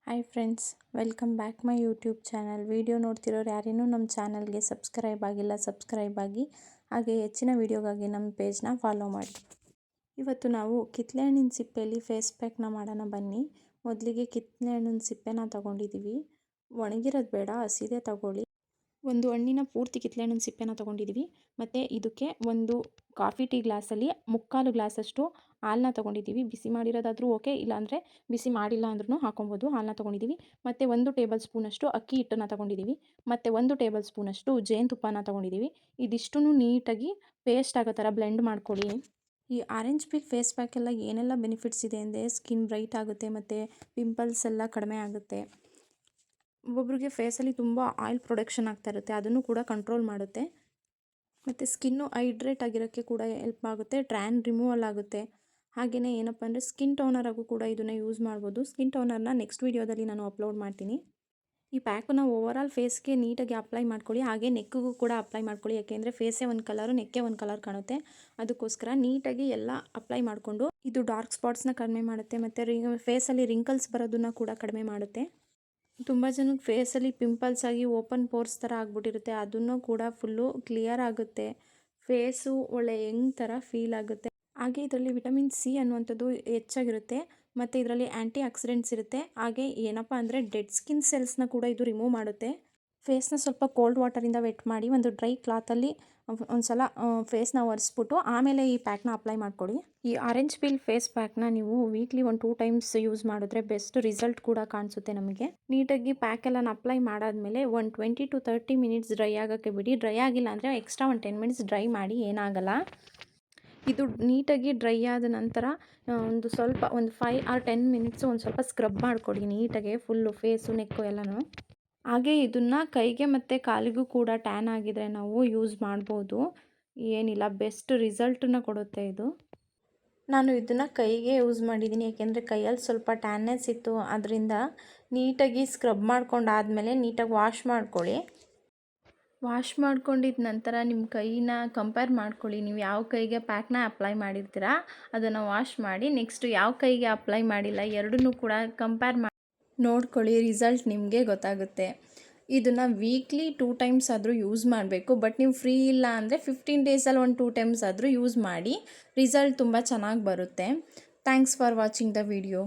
Hi friends, welcome back my YouTube channel. Video ನೋಡ್ತಿರೋರು ಯಾರೇನೂ ನಮ್ಮ ಚಾನಲ್ಗೆ ಸಬ್ಸ್ಕ್ರೈಬ್ ಆಗಿಲ್ಲ, ಸಬ್ಸ್ಕ್ರೈಬ್ ಆಗಿ. ಹಾಗೆ ಹೆಚ್ಚಿನ ವಿಡಿಯೋಗಾಗಿ ನಮ್ಮ ಪೇಜ್ನ ಫಾಲೋ ಮಾಡಿ. ಇವತ್ತು ನಾವು ಕಿತ್ತಳೆ ಹಣ್ಣಿನ ಸಿಪ್ಪೆಯಲ್ಲಿ ಫೇಸ್ ಪ್ಯಾಕ್ನ ಮಾಡೋಣ ಬನ್ನಿ. ಮೊದಲಿಗೆ ಕಿತ್ತಳೆ ಹಣ್ಣಿನ ಸಿಪ್ಪೆನ ತೊಗೊಂಡಿದ್ದೀವಿ. ಒಣಗಿರೋದು ಬೇಡ, ಹಸಿದೇ ತಗೊಳ್ಳಿ. ಒಂದು ಹಣ್ಣಿನ ಪೂರ್ತಿ ಕಿತ್ತಳೆ ಹಣ್ಣಿನ ಸಿಪ್ಪೆನ ತೊಗೊಂಡಿದ್ದೀವಿ. ಮತ್ತು ಇದಕ್ಕೆ ಒಂದು ಕಾಫಿ ಟೀ ಗ್ಲಾಸಲ್ಲಿ 3/4 ಗ್ಲಾಸಷ್ಟು ಹಾಲನ್ನ ತೊಗೊಂಡಿದ್ದೀವಿ. ಬಿಸಿ ಮಾಡಿರೋದಾದರೂ ಓಕೆ, ಇಲ್ಲಾಂದರೆ ಬಿಸಿ ಮಾಡಿಲ್ಲ ಅಂದ್ರೂ ಹಾಕೊಬೋದು. ಹಾಲನ್ನ ತೊಗೊಂಡಿದ್ದೀವಿ. ಮತ್ತು 1 ಟೇಬಲ್ ಸ್ಪೂನಷ್ಟು ಅಕ್ಕಿ ಹಿಟ್ಟನ್ನು ತೊಗೊಂಡಿದ್ದೀವಿ. ಮತ್ತು 1 ಟೇಬಲ್ ಸ್ಪೂನಷ್ಟು ಜೇನುತುಪ್ಪನ ತೊಗೊಂಡಿದ್ದೀವಿ. ಇದಿಷ್ಟನ್ನು ನೀಟಾಗಿ ಪೇಸ್ಟ್ ಆಗೋ ಥರ ಬ್ಲೆಂಡ್ ಮಾಡ್ಕೊಳ್ಳಿ. ಈ ಆರೆಂಜ್ ಪೀಲ್ ಫೇಸ್ ಪ್ಯಾಕೆಲ್ಲ ಏನೆಲ್ಲ ಬೆನಿಫಿಟ್ಸ್ ಇದೆ ಅಂದರೆ ಸ್ಕಿನ್ ಬ್ರೈಟ್ ಆಗುತ್ತೆ, ಮತ್ತು ಪಿಂಪಲ್ಸ್ ಎಲ್ಲ ಕಡಿಮೆ ಆಗುತ್ತೆ. ಒಬ್ಬೊಬ್ರಿಗೆ ಫೇಸಲ್ಲಿ ತುಂಬ ಆಯಿಲ್ ಪ್ರೊಡಕ್ಷನ್ ಆಗ್ತಾ ಇರುತ್ತೆ, ಅದನ್ನು ಕೂಡ ಕಂಟ್ರೋಲ್ ಮಾಡುತ್ತೆ. ಮತ್ತು ಸ್ಕಿನ್ನು ಹೈಡ್ರೇಟ್ ಆಗಿರೋಕ್ಕೆ ಕೂಡ ಹೆಲ್ಪ್ ಆಗುತ್ತೆ, ಟ್ರ್ಯಾನ್ ರಿಮೂವಲ್ ಆಗುತ್ತೆ. ಹಾಗೆಯೇ ಏನಪ್ಪ ಅಂದರೆ ಸ್ಕಿನ್ ಟೋನರಾಗೂ ಕೂಡ ಇದನ್ನು ಯೂಸ್ ಮಾಡ್ಬೋದು. ಸ್ಕಿನ್ ಟೋನರ್ನ ನೆಕ್ಸ್ಟ್ ವೀಡಿಯೋದಲ್ಲಿ ನಾನು ಅಪ್ಲೋಡ್ ಮಾಡ್ತೀನಿ. ಈ ಪ್ಯಾಕನ್ನು ಓವರಾಲ್ ಫೇಸ್ಗೆ ನೀಟಾಗಿ ಅಪ್ಲೈ ಮಾಡ್ಕೊಳ್ಳಿ. ಹಾಗೆ ನೆಕ್ಕಿಗೂ ಕೂಡ ಅಪ್ಲೈ ಮಾಡ್ಕೊಳ್ಳಿ, ಯಾಕೆಂದರೆ ಫೇಸೇ ಒಂದು ಕಲರು, ನೆಕ್ಕೆ ಒಂದು ಕಲರ್ ಕಾಣುತ್ತೆ. ಅದಕ್ಕೋಸ್ಕರ ನೀಟಾಗಿ ಎಲ್ಲ ಅಪ್ಲೈ ಮಾಡಿಕೊಂಡು, ಇದು ಡಾರ್ಕ್ ಸ್ಪಾಟ್ಸ್ನ ಕಡಿಮೆ ಮಾಡುತ್ತೆ, ಮತ್ತು ಫೇಸಲ್ಲಿ ರಿಂಕಲ್ಸ್ ಬರೋದನ್ನು ಕೂಡ ಕಡಿಮೆ ಮಾಡುತ್ತೆ. ತುಂಬ ಜನಕ್ಕೆ ಫೇಸಲ್ಲಿ ಪಿಂಪಲ್ಸ್ ಆಗಿ ಓಪನ್ ಪೋರ್ಸ್ ಥರ ಆಗಿಬಿಟ್ಟಿರುತ್ತೆ, ಅದನ್ನು ಕೂಡ ಫುಲ್ಲು ಕ್ಲಿಯರ್ ಆಗುತ್ತೆ. ಫೇಸು ಒಳ್ಳೆ ಯಂಗ್ ಥರ ಫೀಲ್ ಆಗುತ್ತೆ. ಹಾಗೆ ಇದರಲ್ಲಿ ವಿಟಮಿನ್ ಸಿ ಅನ್ನುವಂಥದ್ದು ಹೆಚ್ಚಾಗಿರುತ್ತೆ, ಮತ್ತು ಇದರಲ್ಲಿ ಆ್ಯಂಟಿ ಆಕ್ಸಿಡೆಂಟ್ಸ್ ಇರುತ್ತೆ. ಹಾಗೆ ಏನಪ್ಪ ಅಂದರೆ ಡೆಡ್ ಸ್ಕಿನ್ ಸೆಲ್ಸ್ನ ಕೂಡ ಇದು ರಿಮೂವ್ ಮಾಡುತ್ತೆ. ಫೇಸ್ನ ಸ್ವಲ್ಪ ಕೋಲ್ಡ್ ವಾಟರಿಂದ ವೆಟ್ ಮಾಡಿ ಒಂದು ಡ್ರೈ ಕ್ಲಾತಲ್ಲಿ ಒಂದು ಸಲ ಫೇಸ್ನ ಒರೆಸ್ಬಿಟ್ಟು ಆಮೇಲೆ ಈ ಪ್ಯಾಕ್ನ ಅಪ್ಲೈ ಮಾಡ್ಕೊಳ್ಳಿ. ಈ ಆರೆಂಜ್ ಪೀಲ್ ಫೇಸ್ ಪ್ಯಾಕ್ನ ನೀವು ವೀಕ್ಲಿ 1-2 ಟೈಮ್ಸ್ ಯೂಸ್ ಮಾಡಿದ್ರೆ ಬೆಸ್ಟ್ ರಿಸಲ್ಟ್ ಕೂಡ ಕಾಣಿಸುತ್ತೆ ನಮಗೆ. ನೀಟಾಗಿ ಪ್ಯಾಕೆಲ್ಲ ಅಪ್ಲೈ ಮಾಡಾದಮೇಲೆ 20 to 30 ಮಿನಿಟ್ಸ್ ಡ್ರೈ ಆಗೋಕ್ಕೆ ಬಿಡಿ. ಡ್ರೈ ಆಗಿಲ್ಲ ಅಂದರೆ ಎಕ್ಸ್ಟ್ರಾ 10 ಮಿನಿಟ್ಸ್ ಡ್ರೈ ಮಾಡಿ, ಏನಾಗಲ್ಲ. ಇದು ನೀಟಾಗಿ ಡ್ರೈ ಆದ ನಂತರ ಒಂದು 5 or 10 ಮಿನಿಟ್ಸು ಒಂದು ಸ್ವಲ್ಪ ಸ್ಕ್ರಬ್ ಮಾಡಿಕೊಡಿ ನೀಟಾಗೆ, ಫುಲ್ಲು ಫೇಸು, ನೆಕ್ಕು ಎಲ್ಲನೂ. ಹಾಗೆ ಇದನ್ನು ಕೈಗೆ ಮತ್ತು ಕಾಲಿಗೂ ಕೂಡ ಟ್ಯಾನ್ ಆಗಿದರೆ ನಾವು ಯೂಸ್ ಮಾಡ್ಬೋದು, ಏನಿಲ್ಲ, ಬೆಸ್ಟ್ ರಿಸಲ್ಟನ್ನ ಕೊಡುತ್ತೆ ಇದು. ನಾನು ಇದನ್ನು ಕೈಗೆ ಯೂಸ್ ಮಾಡಿದ್ದೀನಿ, ಯಾಕೆಂದರೆ ಕೈಯಲ್ಲಿ ಸ್ವಲ್ಪ ಟ್ಯಾನ್ನೆಸ್ ಇತ್ತು. ಅದರಿಂದ ನೀಟಾಗಿ ಸ್ಕ್ರಬ್ ಮಾಡ್ಕೊಂಡಾದಮೇಲೆ ನೀಟಾಗಿ ವಾಶ್ ಮಾಡ್ಕೊಳ್ಳಿ. ವಾಶ್ ಮಾಡ್ಕೊಂಡಿದ್ದ ನಂತರ ನಿಮ್ಮ ಕೈನ ಕಂಪೇರ್ ಮಾಡ್ಕೊಳ್ಳಿ. ನೀವು ಯಾವ ಕೈಗೆ ಪ್ಯಾಕ್ನ ಅಪ್ಲೈ ಮಾಡಿರ್ತೀರ ಅದನ್ನು ವಾಶ್ ಮಾಡಿ, ನೆಕ್ಸ್ಟು ಯಾವ ಕೈಗೆ ಅಪ್ಲೈ ಮಾಡಿಲ್ಲ ಎರಡನ್ನೂ ಕೂಡ ಕಂಪೇರ್ ಮಾಡಿ ನೋಡ್ಕೊಳ್ಳಿ. ರಿಸಲ್ಟ್ ನಿಮಗೆ ಗೊತ್ತಾಗುತ್ತೆ. ಇದನ್ನು ವೀಕ್ಲಿ 2 ಟೈಮ್ಸ್ ಆದರೂ ಯೂಸ್ ಮಾಡಬೇಕು. ಬಟ್ ನೀವು ಫ್ರೀ ಇಲ್ಲ ಅಂದರೆ 15 ಡೇಸಲ್ಲಿ 1-2 ಟೈಮ್ಸ್ ಆದರೂ ಯೂಸ್ ಮಾಡಿ. ರಿಸಲ್ಟ್ ತುಂಬ ಚೆನ್ನಾಗಿ ಬರುತ್ತೆ. Thanks for watching the video.